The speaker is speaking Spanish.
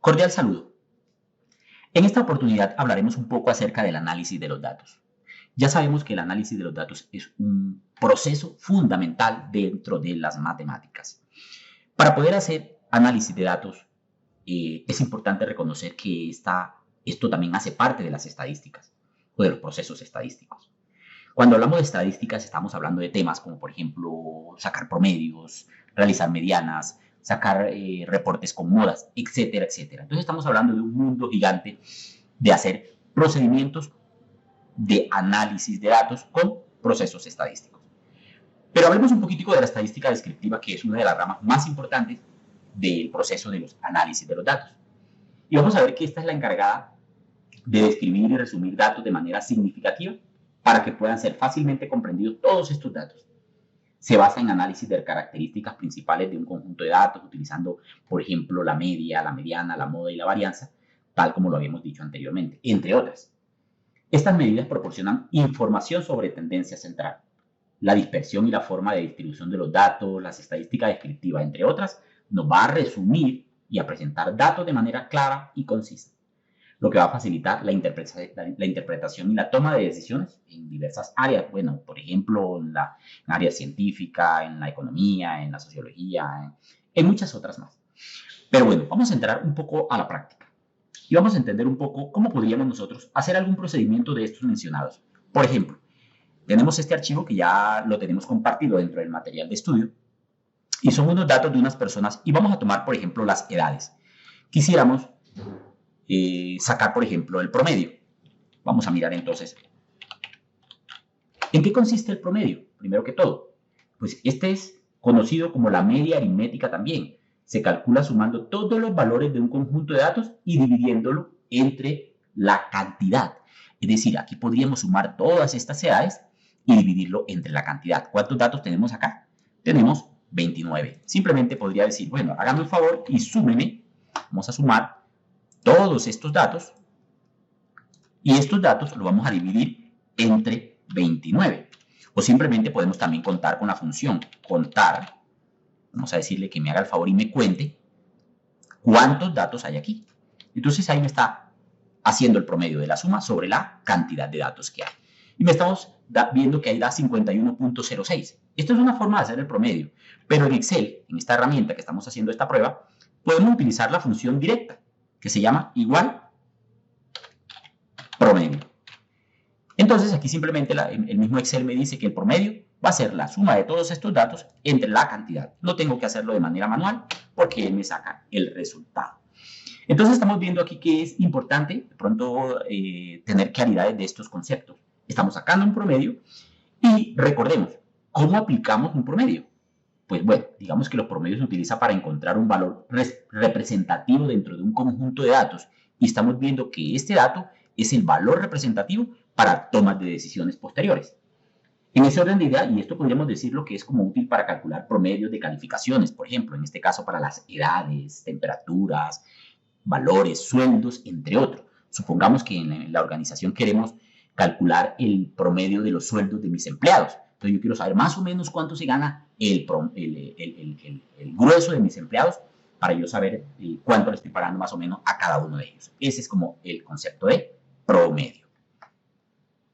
Cordial saludo. En esta oportunidad hablaremos un poco acerca del análisis de los datos. Ya sabemos que el análisis de los datos es un proceso fundamental dentro de las matemáticas. Para poder hacer análisis de datos, es importante reconocer que esto también hace parte de las estadísticas o de los procesos estadísticos. Cuando hablamos de estadísticas, estamos hablando de temas como, por ejemplo, sacar promedios, realizar medianas, sacar reportes con modas, etcétera, etcétera. Entonces estamos hablando de un mundo gigante de hacer procedimientos de análisis de datos con procesos estadísticos. Pero hablemos un poquitico de la estadística descriptiva, que es una de las ramas más importantes del proceso de los análisis de los datos. Y vamos a ver que esta es la encargada de describir y resumir datos de manera significativa para que puedan ser fácilmente comprendidos todos estos datos. Se basa en análisis de características principales de un conjunto de datos, utilizando, por ejemplo, la media, la mediana, la moda y la varianza, tal como lo habíamos dicho anteriormente, entre otras. Estas medidas proporcionan información sobre tendencia central, la dispersión y la forma de distribución de los datos, las estadísticas descriptivas, entre otras, nos va a resumir y a presentar datos de manera clara y concisa, lo que va a facilitar la interpretación y la toma de decisiones en diversas áreas, bueno, por ejemplo, en la área científica, en la economía, en la sociología, en muchas otras más. Pero bueno, vamos a entrar un poco a la práctica y vamos a entender un poco cómo podríamos nosotros hacer algún procedimiento de estos mencionados. Por ejemplo, tenemos este archivo que ya lo tenemos compartido dentro del material de estudio y son unos datos de unas personas y vamos a tomar, por ejemplo, las edades. Quisiéramos sacar, por ejemplo, el promedio. Vamos a mirar entonces. ¿En qué consiste el promedio? Primero que todo, pues este es conocido como la media aritmética también. Se calcula sumando todos los valores de un conjunto de datos y dividiéndolo entre la cantidad. Es decir, aquí podríamos sumar todas estas edades y dividirlo entre la cantidad. ¿Cuántos datos tenemos acá? Tenemos 29. Simplemente podría decir, bueno, háganme el favor y súmeme. Vamos a sumar todos estos datos y estos datos los vamos a dividir entre 29. O simplemente podemos también contar con la función contar. Vamos a decirle que me haga el favor y me cuente cuántos datos hay aquí. Entonces ahí me está haciendo el promedio de la suma sobre la cantidad de datos que hay. Y me estamos viendo que ahí da 51.06. Esto es una forma de hacer el promedio. Pero en Excel, en esta herramienta que estamos haciendo esta prueba, podemos utilizar la función directa, que se llama igual promedio. Entonces aquí simplemente el mismo Excel me dice que el promedio va a ser la suma de todos estos datos entre la cantidad. No tengo que hacerlo de manera manual porque él me saca el resultado. Entonces estamos viendo aquí que es importante de pronto tener claridad de estos conceptos. Estamos sacando un promedio y recordemos, ¿cómo aplicamos un promedio? Pues bueno, digamos que los promedios se utilizan para encontrar un valor representativo dentro de un conjunto de datos y estamos viendo que este dato es el valor representativo para tomas de decisiones posteriores. En ese orden de idea, y esto podríamos decirlo que es como útil para calcular promedios de calificaciones, por ejemplo, en este caso para las edades, temperaturas, valores, sueldos, entre otros. Supongamos que en la organización queremos calcular el promedio de los sueldos de mis empleados. Entonces yo quiero saber más o menos cuánto se gana el grueso de mis empleados para yo saber cuánto le estoy pagando más o menos a cada uno de ellos. Ese es como el concepto de promedio.